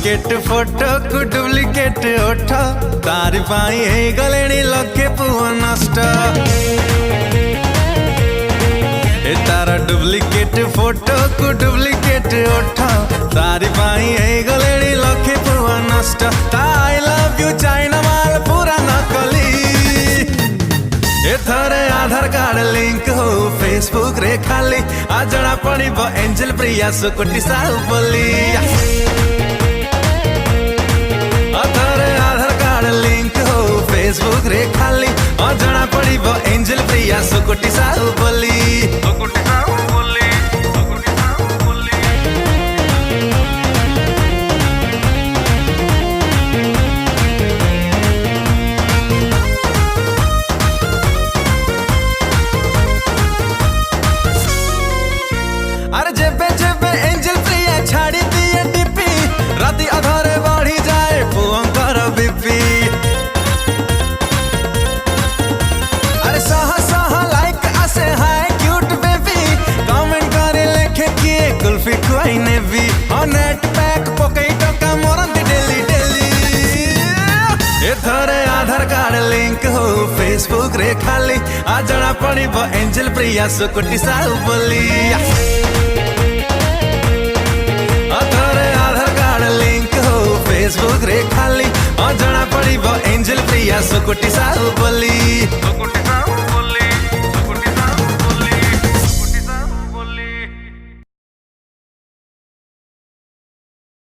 Duplicate photo को duplicate ओठ तारी पाई हे गलेनी लखे पुआ नष्ट तारा डुप्लिकेट फोटो को डुप्लिकेट ओठ तारी पाई हे गलेनी लखे पुआ नष्ट आई लव यू चाइना माल पूरा नकली एथरे आधार कार्ड लिंक हो फेसबुक रे खाली आ जड़ा पड़िबो एंजल प्रिया सुकुटी साहु बोली एथरे आधार कार्ड लिंक हो फेसबुक रे खाली आ जड़ा पड़िबो एंजल प्रिया सुकुटी साहु बोली अरे जेबे जेबे एंजल प्रिया छाड़ी दिए डीपी राती अधरे बढ़ी जाए पुअंकर बीपी अरे सहा सहा लाइक आसे हाय क्यूट बेबी कमेंट करे लेखे किए कुल्फी खुआई ने भी और नेट पैक पकई टका मोरंती डेली डेली एथरे आधार कार्ड लिंक हो फेसबुक रे खाली आ जड़ा पड़िबो एंजल प्रिया सुकुटी साहु बोली फेसबुक रे खाली आ जड़ा पड़िबो एंजल प्रिया सुकुटी साहु बोली।